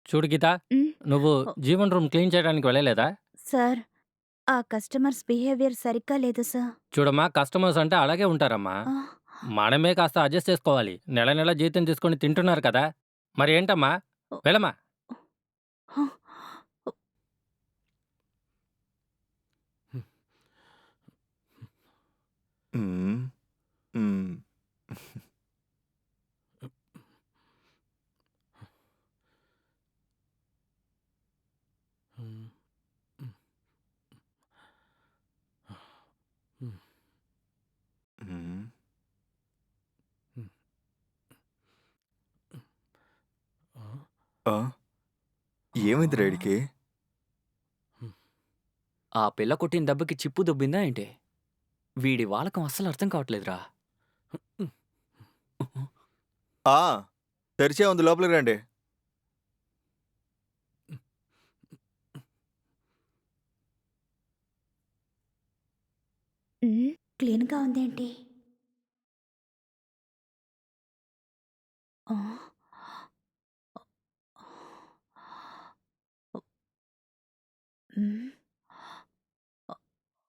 చూడు గీత, హ్మ్. నువ్వు ఓ జీవన్ రూమ్ క్లీన్ చేయడానికి వెళ్ళలేదా? సార్, ఆ కస్టమర్స్ బిహేవియర్ సరిగ్గా లేదు సార్. చూడమ్మా, కస్టమర్స్ అంటే అలాగే ఉంటారమ్మా. ఆ! మనమే కాస్త అడ్జస్ట్ చేసుకోవాలి. నెల నెల జీతం తీసుకొని తింటున్నారు కదా! మరి ఏంటమ్మా? ఓ వెళ్ళమ్మా. హ! హ్మ్. హ్మ్. హ్మ్. ఆ! ఏమైందిరా ఈడికి? ఆ పిల్ల కొట్టిన దెబ్బకి చిప్పు దొబ్బిందా ఏంటి? వీడి వాలకం అస్సలు అర్థం కావట్లేదురా. ఆ! తెరిచే ఉంది లోపలికి రండి. హ్మ్. క్లీన్‌గా ఉందేంటి? ఆ! హ్మ్.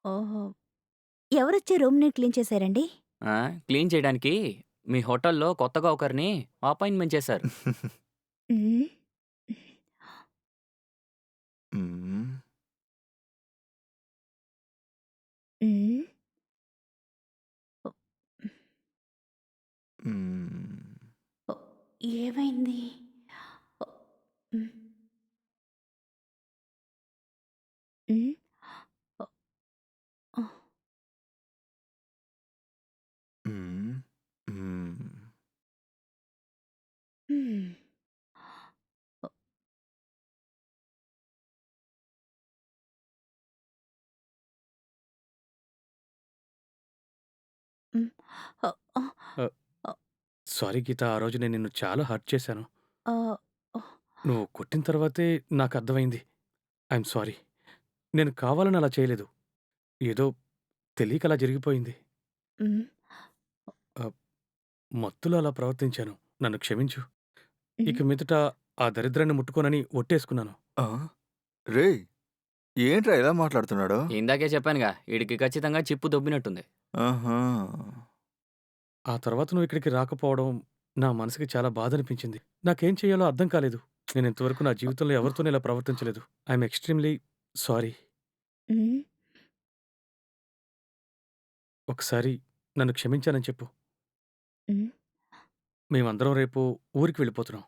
ఓహో! ఎవరొచ్చి రూమ్‌ని క్లీన్ చేశారండి? ఆ! క్లీన్ చేయడానికి మీ హోటల్‌లో కొత్తగా ఒకరిని అపాయింట్‌మెంట్ చేశారు. హ్మ్. హ్మ్. హ్మ్. హ్మ్. ఏమైంది? హ్మ్. హ్మ్. హ్మ్. హ్మ్. హ్మ్. హ్మ్. ఆహ్, ఆహ్, సారీ గీత. ఆ రోజు నేను నిన్ను చాలా హర్ట్ చేశాను. ఆహ్, నువ్వు కొట్టిన తర్వాతే నాకర్థమైంది. I'm sorry. నేను కావాలని అలా చేయలేదు. ఏదో తెలియక అలా జరిగిపోయింది. హ్మ్. ఆహ్, మత్తులో అలా ప్రవర్తించాను. నన్ను క్షమించు. హ్మ్. ఇక మీదట ఆ దరిద్రాన్ని ముట్టుకోనని ఒట్టేసుకున్నాను. ఆ! రేయ్! ఏంట్రా ఇలా మాట్లాడుతున్నాడు? ఇందాకే చెప్పానుగా, ఈడికి ఖచ్చితంగా చిప్పు దొబ్బినట్టుంది. ఆహా! ఆ తర్వాత నువ్వు ఇక్కడికి రాకపోవడం నా మనసుకి చాలా బాధనిపించింది. నాకేం చేయాలో అర్థం కాలేదు. నేనింతవరకు నా జీవితంలో ఎవరితోనూ ఇలా ప్రవర్తించలేదు. I'm extremely sorry. హ్మ్. ఒకసారి నన్ను క్షమించానని చెప్పు. హ్మ్. మేమందరం రేపు ఊరికి వెళ్ళిపోతున్నాం.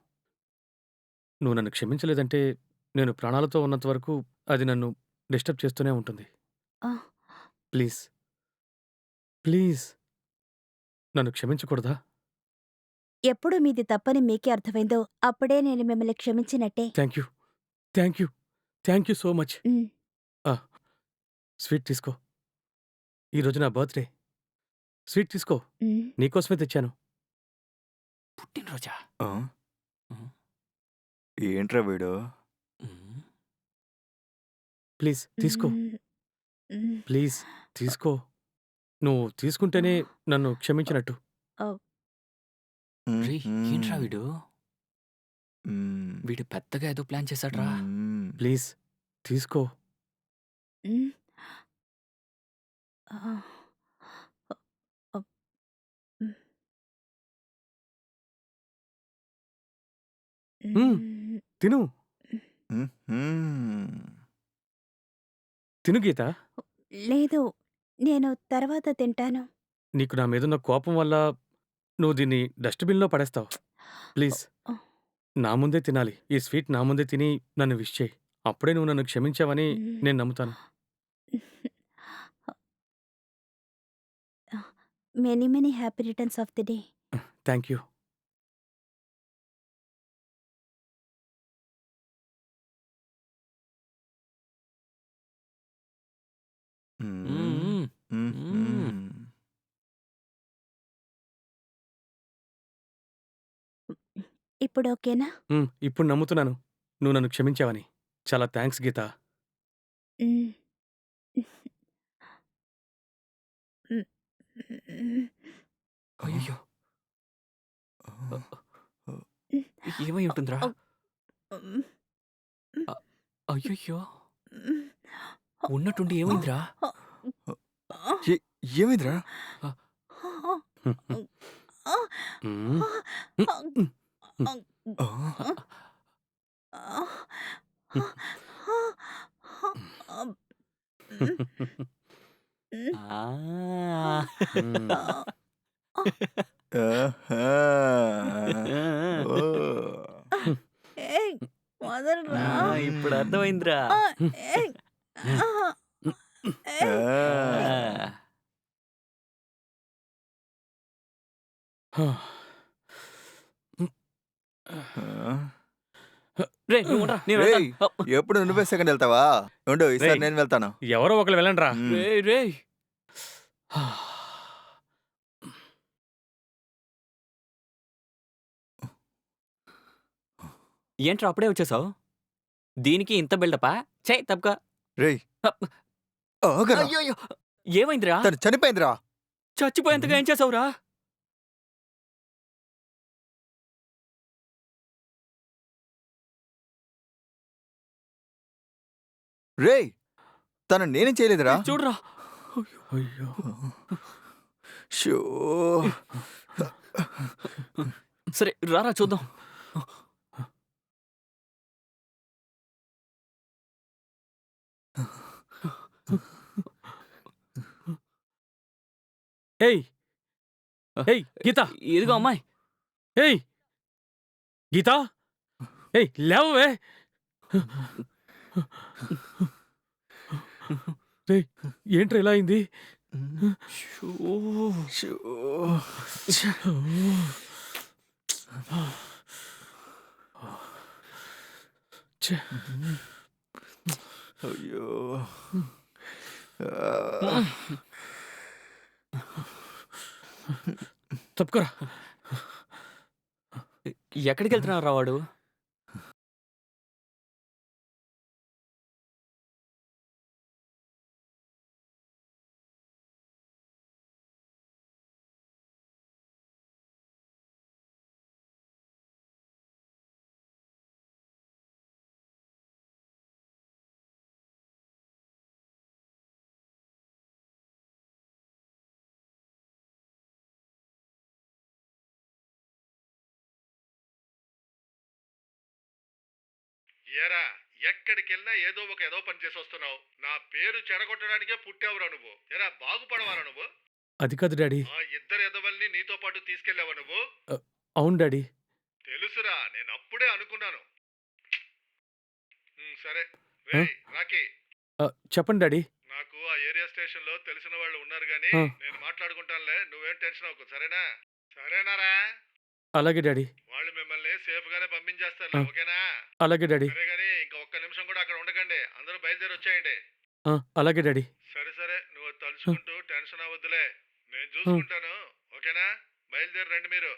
నువ్వు నన్ను క్షమించలేదంటే, నేను ప్రాణాలతో ఉన్నంత వరకు అది నన్ను డిస్టర్బ్ చేస్తూనే ఉంటుంది. ఆ! ప్లీజ్, ప్లీజ్ నన్ను క్షమించకూడదా? ఎప్పుడు మీది తప్పని మీకే అర్థమైందో అప్పుడే నేను మిమ్మల్ని క్షమించినట్టే. Thank you. Thank you. Thank you so much. Hmm. ఆ! స్వీట్ తీసుకో. ఈరోజు నా బర్త్‌డే. స్వీట్ తీసుకో. హ్మ్. నీకోసమే తెచ్చాను. పుట్టినరోజా? ఆ! హ్మ్. ఏంట్రా వీడు? హ్మ్. ప్లీజ్ తీసుకో. హ్మ్. హ్మ్. ప్లీజ్ తీసుకో. నువ్వు తీసుకుంటేనే నన్ను క్షమించినట్టు. ఓహ్! రేయ్! హుహు. ఏంట్రా వీడు? హ్మ్. వీడు పెద్దగా ఏదో ప్లాన్ చేశాడ్రా. హ్మ్. ప్లీజ్ తీసుకో. హ్మ్. ఆ! హ్మ్. హ్మ్. హ్మ్. తిను. హుహు. తిను గీత. లేదు. నేను తర్వాత తింటాను. నీకు నా మీదున్న కోపం వల్ల నువ్వు దీన్ని డస్ట్‌బిన్‌లో పడేస్తావు. ప్లీజ్ ఓహ్! నా ముందే తినాలి. ఈ స్వీట్ నా ముందే తిని నన్ను విష్ చెయి. అప్పుడే నువ్వు నన్ను క్షమించావని హ్మ్. నేను నమ్ముతాను. Many many happy returns of the day. Thank you. హ్మ్. హ్మ్. హ్మ్. హుహు. హ్మ్. ఇప్పుడు ఓకేనా? ఇప్పుడు నమ్ముతున్నాను. నువ్వు నన్ను క్షమించావని. చాలా థాంక్స్ గీత. హ్మ్. హ్మ్. హ్మ్. ఆ! అయ్యయ్యో! ఆ! ఆ! ఏమై ఉంటుందిరా? ఓహ్! హ్మ్. అయ్యయ్యో! ఉన్నట్టుండి ఏమైందిరా? ఏ- ఏమైందిరా? హ్మ్. ఆ, ఆ! హ్మ్. ఆహా. ఓ. ఏయ్, వదలరా. ఇప్పుడు అర్థమైందిరా. ఏయ్, ఆహా. ఏయ్. ఆ. ఆ. రేయ్ నువ్వు ఉండరా, నేను రేయ్, వెళ్తాను. ఎప్పుడు నువ్వే సెకండ్ వెళ్తావా? ఉండు, ఈసారి రేయ్. నేను వెళ్తాను. ఎవరో ఒకరు వెళ్ళండి రా. మ్మ్. రేయ్. ఏంట్రా అప్పుడే వచ్చేసావు? దీనికి ఇంత బిల్డపా? చెయ్ తప్పుగా. రేయ్, ఆగరా. అయ్యయ్యో! ఏమైందిరా? తను చనిపోయిందిరా. చచ్చిపోయేంతగా ఏం చేసావురా? రేయ్, తను నేనేం చేయలేదురా. చూడరా. అయ్యో. షో. సరే రారా చూద్దాం. ఏయ్ ఏయ్ గీత, ఇదిగో అమ్మాయి. ఏయ్ గీత, ఏయ్ లేవవే. రేయ్, ఏంట్రా ఇలా అయింది? షో. షో. ఛే. అయ్యో. తప్పుకోరా. ఎక్కడికి వెళ్తున్నారా వాడు? ఏరా ఎక్కడికెళ్ళినా ఏదో పని చేసి వస్తున్నావు. నా పేరు చెడగొట్టడానికే పుట్టావురా నువ్వు. ఎరా బాగుపడవారా నువ్వు? అది కాదు డాడీ. ఆ ఇద్దరు ఎదవల్ని నీతో పాటు తీసుకెళ్ళావా నువ్వు? అవును డాడీ. తెలుసురా, నేను అప్పుడే అనుకున్నాను. సరే రేయ్ రాకీ, చెప్పండి డాడీ. నాకు ఆ ఏరియా స్టేషన్ లో తెలిసిన వాళ్ళు ఉన్నారు గానీ ఆ. నేను మాట్లాడుకుంటానులే, నువ్వేం టెన్షన్ అవ్వకు. సరేనా? సరేనారా? అలాగే డాడీ. వాళ్ళు మిమ్మల్ని సేఫ్ గానే పంపించేస్తారు. ఆ. ఓకేనా? అలాగే డాడీ. సరే గానీ ఇంకా ఒక్క నిమిషం కూడా అక్కడ ఉండకండి. అందరూ బయలుదేరి వచ్చేయండి. అలాగే డాడీ. సరే నువ్వు తలుచుకుంటూ టెన్షన్ అవ్వద్దులే, నేను చూసుకుంటాను. ఓకేనా? బయలుదేరి రండి మీరు.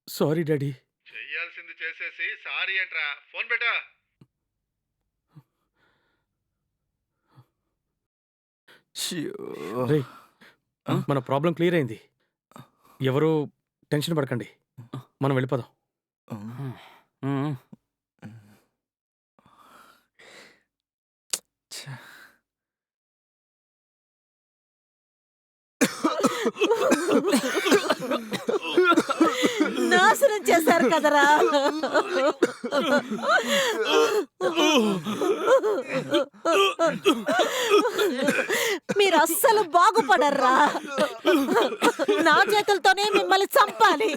Sorry daddy. చెయ్యాల్సింది చేసేసి సారీ ఏంట్రా? ఫోన్ పెట్టా. షో. రేయ్, మన ప్రాబ్లం క్లియర్ అయింది. ఎవరు టెన్షన్ పడకండి, మనం వెళ్ళిపోదాం. ఉమ్. నాశనం చేశారు కదరా. మీరు అస్సలు బాగుపడర్రా. నా చేతులతోనే మిమ్మల్ని చంపాలి.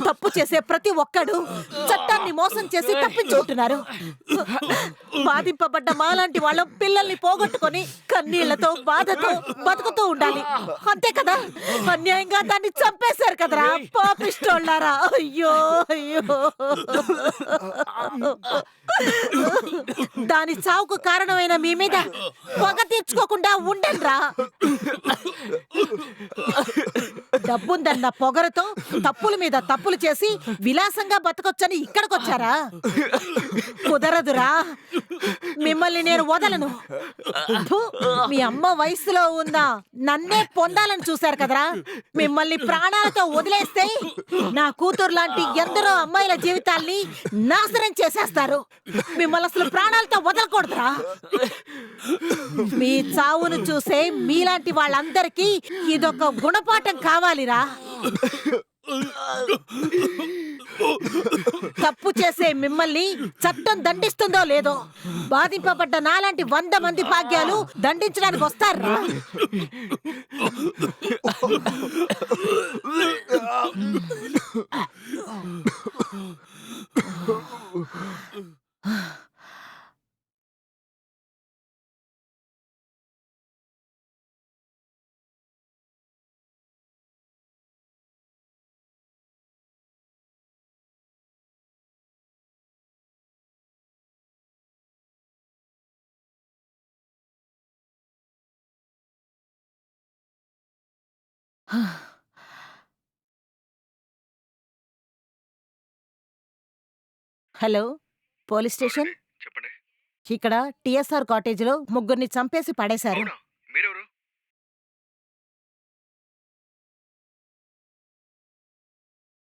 తప్పు చేసే ప్రతి ఒక్కడు చట్టాన్ని మోసం చేసి తప్పించుకుంటున్నారు. బాధింపబడ్డ మాలాంటి వాళ్ళ పిల్లల్ని పోగొట్టుకొని కన్నీళ్లతో బాధతో బతుకుతూ ఉండాలి. అంతే కదా? అన్యాయంగా దాన్ని చంపేశారు కదరా పాపిష్టోళ్ళారా. అయ్యో అయ్యో. దాని చావుకు కారణమైన మీ మీద పొగ తీర్చుకోకుండా ఉండండిరా. డబ్బుందన్న పొగరుతో తప్పుల మీద తప్పులు చేసి విలాసంగా బతకొచ్చని ఇక్కడికొచ్చారా? కుదరదురా, మిమ్మల్ని నేను వదలను. ఫు, మీ అమ్మ వయసులో ఉన్న నన్నే పొందాలని చూశారు కదరా. మిమ్మల్ని ప్రాణాలతో వదిలేస్తే నా కూతురు లాంటి ఎందరో అమ్మాయిల జీవితాల్ని నాశనం చేసేస్తారు. మిమ్మల్ని అసలు ప్రాణాలతో వదలకూడదురా. మీ చావును చూసే మీలాంటి వాళ్ళందరికీ ఇదొక గుణపాఠం కావాలిరా. తప్పు చేసే మిమ్మల్ని చట్టం దండిస్తుందో లేదో, బాధింపబడ్డ నాలాంటి 100 మంది భాగ్యాలు దండించడానికి వస్తారా? Hello, police station. చెప్పండి. ఇక్కడ టిఎస్ఆర్ కాటేజ్ లో 3 చంపేసి పడేశారు. అవునా?